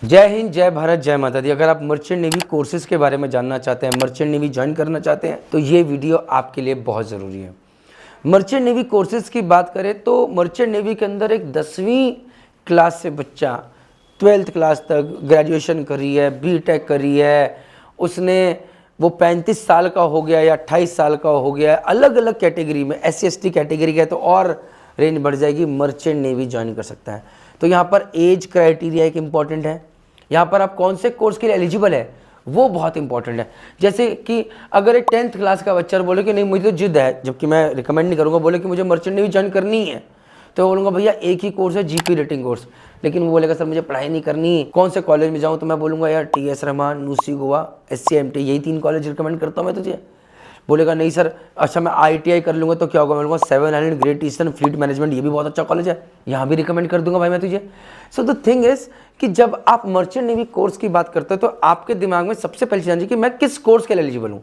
जय हिंद, जय भारत, जय माता दी। अगर आप मर्चेंट नेवी कोर्सेज के बारे में जानना चाहते हैं, मर्चेंट नेवी ज्वाइन करना चाहते हैं, तो ये वीडियो आपके लिए बहुत ज़रूरी है। मर्चेंट नेवी कोर्सेज की बात करें तो मर्चेंट नेवी के अंदर एक 10वीं क्लास से बच्चा 12th क्लास तक ग्रेजुएशन करी है, बीटेक करी है, उसने वो 35 साल का हो गया या 28 साल का हो गया है, अलग अलग कैटेगरी में, SC/ST कैटेगरी का है तो और रेंज बढ़ जाएगी, मर्चेंट नेवी ज्वाइन कर सकता है। तो यहाँ पर एज क्राइटेरिया एक इम्पॉर्टेंट है। यहाँ पर आप कौन से कोर्स के लिए एलिजिबल है वो बहुत इंपॉर्टेंट है। जैसे कि अगर एक 10th क्लास का बच्चा बोले कि नहीं मुझे तो जिद है, जबकि मैं रिकमेंड नहीं करूँगा, बोले कि मुझे मर्चेंट नेवी ज्वाइन करनी है, तो बोलूँगा भैया एक ही कोर्स है जीपी रेटिंग कोर्स। लेकिन वो बोलेगा सर मुझे पढ़ाई नहीं करनी, कौन से कॉलेज में जाऊँ, तो मैं बोलूँगा यार TS Rahman, UC Goa, SCMT, यही 3 कॉलेज रिकमेंड करता हूँ मैं तुझे। बोलेगा नहीं सर, अच्छा मैं ITI कर लूँगा तो क्या होगा, मैं बोलूँगा 7 island great eastern fleet management, ये भी बहुत अच्छा कॉलेज है, यहाँ भी रिकमेंड कर दूंगा भाई मैं तुझे। सो द थिंग इज कि जब आप मर्चेंट नेवी कोर्स की बात करते हो तो आपके दिमाग में सबसे पहले चीज आनी चाहिए कि मैं किस कोर्स के लिए एलिजिबल हूँ,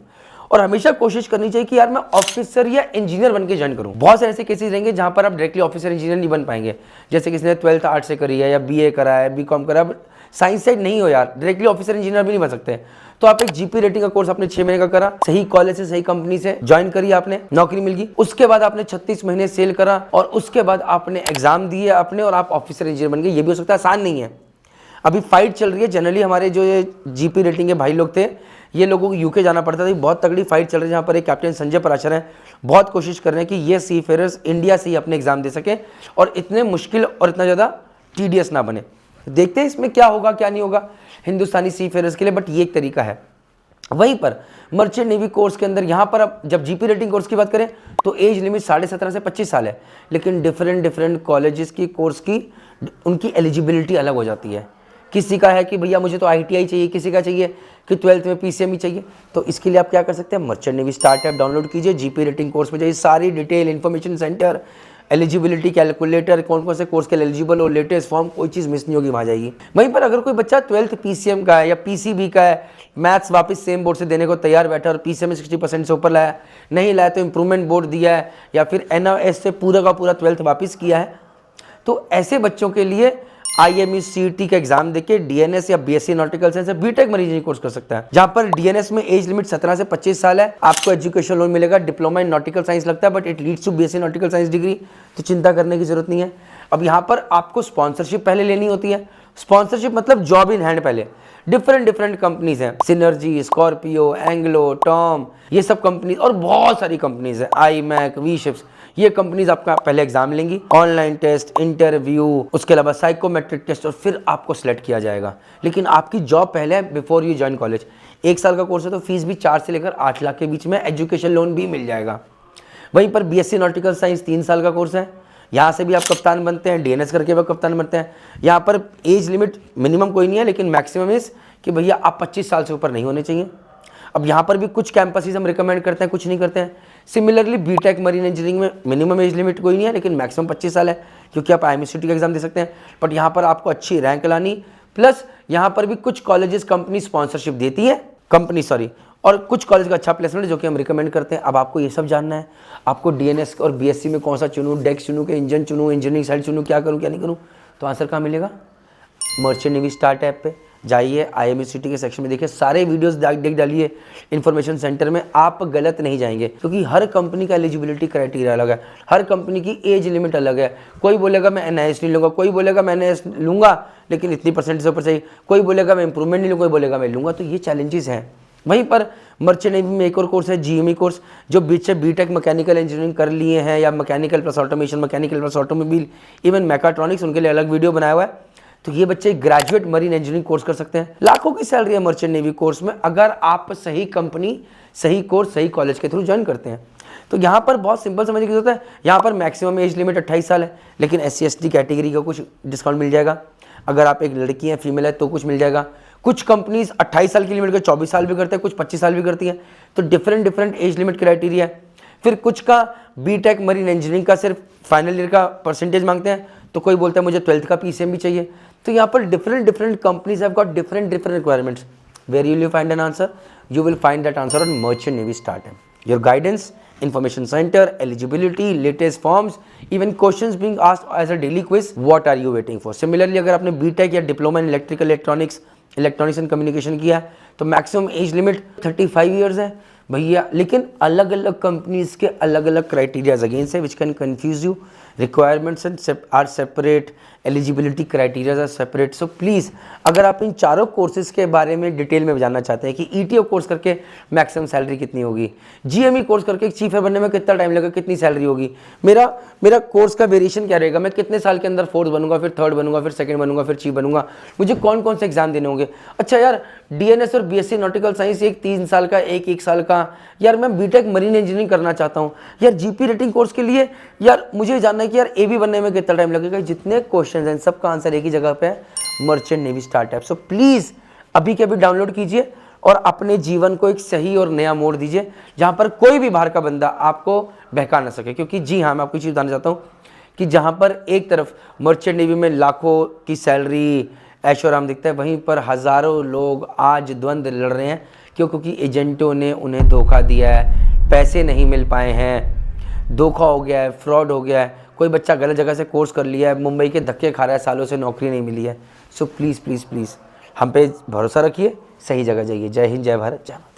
और हमेशा कोशिश करनी चाहिए कि यार मैं ऑफिसर या इंजीनियर बन के ज्वाइन करूँ। बहुत सारे ऐसे केसेस रहेंगे जहाँ पर आप डायरेक्टली ऑफिसर इंजीनियर नहीं बन पाएंगे, जैसे किसी ने 12th आर्ट से करी है या BA करा है, BCom करा है, साइंस साइड नहीं हो यार, डायरेक्टली ऑफिसर इंजीनियर भी नहीं बन सकते। तो आप एक जीपी रेटिंग का कोर्स आपने 6 महीने का करा, सही कॉलेज से सही कंपनी से ज्वाइन करी, आपने नौकरी मिल गई, उसके बाद आपने 36 महीने सेल करा और उसके बाद आपने एग्जाम दिए अपने और आप ऑफिसर इंजीनियर बन गए। ये भी हो सकता है, आसान नहीं है। अभी फाइट चल रही है जनरली, हमारे जो ये जीपी रेटिंग के भाई लोग थे, ये लोगों को यूके जाना पड़ता था, बहुत तगड़ी फाइट चल रही है जहाँ पर एक कैप्टन संजय पराशर है, बहुत कोशिश कर रहे हैं कि ये सीफेयरर्स इंडिया से ही अपने एग्जाम दे सके और इतने मुश्किल और इतना ज़्यादा टीडियस ना बने। देखते हैं इसमें क्या होगा क्या नहीं होगा हिंदुस्तानी सीफेयरर्स के लिए, बट ये एक तरीका है। वहीं पर मर्चेंट नेवी कोर्स के अंदर यहाँ पर अब जब जीपी रेटिंग कोर्स की बात करें तो एज लिमिट 17.5 से 25 साल है, लेकिन डिफरेंट कॉलेजेस की कोर्स की उनकी एलिजिबिलिटी अलग हो जाती है। किसी का है कि भैया मुझे तो ITI चाहिए, किसी का चाहिए कि 12th में PCM ही चाहिए। तो इसके लिए आप क्या कर सकते हैं, merchant navy start app download कीजिए, जीपी रेटिंग कोर्स में जाइए, सारी detail information centre, eligibility calculator, कौन कौन से कोर्स के लिए एलिजिबल हो, लेटेस्ट फॉर्म, कोई चीज़ मिस नहीं होगी, वहाँ जाएगी। वहीं पर अगर कोई बच्चा 12th PCM का है या PCB का है, मैथ्स वापस सेम बोर्ड से देने को तैयार बैठा और PCM में 60% से ऊपर लाया, नहीं लाया तो इंप्रूवमेंट बोर्ड दिया है या फिर NIOS से पूरा का पूरा 12th वापस किया है, तो ऐसे बच्चों के लिए IME CET का एग्जाम देके DNS या BSc नॉटिकल साइंस या बीटेक में इंजीनियरिंग कोर्स कर सकता है, जहां पर DNS में एज लिमिट 17 से 25 साल है। आपको एजुकेशन लोन मिलेगा, डिप्लोमा इन नॉटिकल साइंस लगता है, but it leads to BSc nautical science degree, तो चिंता करने की जरूरत नहीं है। अब यहाँ पर आपको स्पॉन्सरशिप पहले लेनी होती है। स्पॉन्सरशिप मतलब जॉब इन हैंड। पहले डिफरेंट कंपनीज हैं, सिनर्जी, स्कॉर्पियो, एंग्लो, टॉम, ये सब कंपनीज और बहुत सारी कंपनीज है, iMac, V-Ships, ये कंपनीज आपका पहले एग्जाम लेंगी, ऑनलाइन टेस्ट, इंटरव्यू, उसके अलावा साइकोमेट्रिक टेस्ट, और फिर आपको सिलेक्ट किया जाएगा। लेकिन आपकी जॉब पहले है बिफोर यू ज्वाइन कॉलेज। 1 साल का कोर्स है तो फीस भी 4 से लेकर 8 लाख के बीच में, एजुकेशन लोन भी मिल जाएगा। वहीं पर BSc नॉटिकल साइंस 3 साल का कोर्स है, यहाँ से भी आप कप्तान बनते हैं, DNS करके भी कप्तान बनते हैं। यहाँ पर एज लिमिट मिनिमम कोई नहीं है, लेकिन मैक्सिमम इस कि भैया आप 25 साल से ऊपर नहीं होने चाहिए। अब यहाँ पर भी कुछ कैंपसेस हम रिकमेंड करते हैं, कुछ नहीं करते हैं। सिमिलरली बीटेक मरीन इंजीनियरिंग में मिनिमम एज लिमिट कोई नहीं है, लेकिन मैक्सिमम 25 साल है, क्योंकि आप IME CET का एग्जाम दे सकते हैं। बट यहाँ पर आपको अच्छी रैंक लानी, प्लस यहाँ पर भी कुछ कॉलेजेस कंपनी स्पॉन्सरशिप देती है, और कुछ कॉलेज का अच्छा प्लेसमेंट जो कि हम रिकमेंड करते हैं। अब आपको ये सब जानना है, आपको DNS और BSc में कौन सा चुनूँ, डेक्स चुनूँ कि इंजन चुनूँ, इंजीनियरिंग साइड चुनूँ, क्या करूँ क्या नहीं करूँ, तो आंसर कहाँ मिलेगा, मर्चेंट नेवी स्टार्ट ऐप पे जाइए, IME CET के सेक्शन में देखिए, सारे वीडियोस देख डालिए इन्फॉर्मेशन सेंटर में, आप गलत नहीं जाएंगे, क्योंकि हर कंपनी का एलिजिबिलिटी क्राइटेरिया अलग है, हर कंपनी की एज लिमिट अलग है। कोई बोलेगा मैं NIOS नहीं लूँगा, कोई बोलेगा मैं NIOS लूँगा लेकिन इतनी परसेंट से ऊपर चाहिए, कोई बोलेगा मैं इंप्रूवमेंट नहीं लूँगा, कोई बोलेगा मैं लूँगा, तो ये चैलेंजेस हैं। वहीं पर मर्चेंट नेवी में एक और कोर्स है GME कोर्स, जो बीचे बीटेक मैकेनिकल इंजीनियरिंग कर लिए हैं या mechanical plus automation, mechanical plus automobile, even mechatronics, उनके लिए अलग वीडियो बनाया हुआ है। तो ये बच्चे ग्रेजुएट मरीन इंजीनियरिंग कोर्स कर सकते हैं। लाखों की सैलरी है मर्चेंट नेवी कोर्स में, अगर आप सही कंपनी, सही कोर्स, सही कॉलेज के थ्रू ज्वाइन करते हैं। तो यहाँ पर बहुत सिंपल समझने की जरूरत है, यहाँ पर मैक्सिमम एज लिमिट 28 साल है, लेकिन SC/ST कैटेगरी का कुछ डिस्काउंट मिल जाएगा। अगर आप एक लड़की हैं, फीमेल है, तो कुछ मिल जाएगा। कुछ कंपनीज 28 साल की लिमिट को 24 साल भी करते हैं, कुछ 25 साल भी करती हैं। तो डिफरेंट एज लिमिट क्राइटेरिया है। फिर कुछ का बीटेक मरीन इंजीनियरिंग का सिर्फ फाइनल ईयर का परसेंटेज मांगते हैं, तो कोई बोलता है मुझे 12th का PCM भी चाहिए। तो यहाँ पर different companies have got different requirements. Where you will find an answer, you will find that answer on merchant navy start app. Your guidance information center, eligibility, latest forms, even questions being asked as a daily quiz. What are you waiting for? Similarly, अगर आपने BTech या diploma in electrical electronics and communication किया है तो maximum age limit 35 years है भैया, लेकिन अलग अलग कंपनीज के अलग अलग क्राइटेरियाज अगेन से which can confuse you. Requirements are separate, eligibility criterias are separate. So please अगर आप इन चारों कोर्सेज के बारे में डिटेल में जानना चाहते हैं कि ईटीओ कोर्स करके मैक्सिमम सैलरी कितनी होगी, जीएमई कोर्स करके एक चीफ बनने में कितना टाइम लगेगा, कितनी सैलरी होगी, मेरा कोर्स का वेरिएशन क्या रहेगा, मैं कितने साल के अंदर फोर्थ बनूंगा, फिर थर्ड बनूंगा, फिर सेकंड बनूंगा, फिर चीफ बनूंगा, मुझे कौन कौन से एग्जाम देने होंगे. अच्छा यार, डीएनएस और बीएससी नॉटिकल साइंस एक 3 साल का, एक साल का. यार मैं बीटेक मरीन इंजीनियरिंग करना चाहता हूँ यार, जीपी रेटिंग कोर्स के लिए यार मुझे जानना है कि यार एबी बनने में कितना टाइम लगेगा. जितने क्वेश्चन हैं सबका आंसर एक ही जगह पे है, merchant navy start app. So please अभी के अभी डाउनलोड कीजिए और अपने जीवन को एक सही और नया मोड़ दीजिए जहाँ पर कोई भी बाहर का बंदा आपको बहका ना सके. क्योंकि जी हाँ, मैं आपको चीज़ बताना चाहता हूँ कि जहाँ पर एक तरफ मर्चेंट नेवी में लाखों की सैलरी ऐशो आराम दिखता है, वहीं पर हज़ारों लोग आज द्वंद्व लड़ रहे हैं. क्यों? क्योंकि एजेंटों ने उन्हें धोखा दिया है, पैसे नहीं मिल पाए हैं, धोखा हो गया है, फ्रॉड हो गया है. कोई बच्चा गलत जगह से कोर्स कर लिया है, मुंबई के धक्के खा रहा है, सालों से नौकरी नहीं मिली है. सो प्लीज़ प्लीज़ प्लीज़ हम पे भरोसा रखिए, सही जगह जाइए. जय हिंद, जय भारत, जय माता.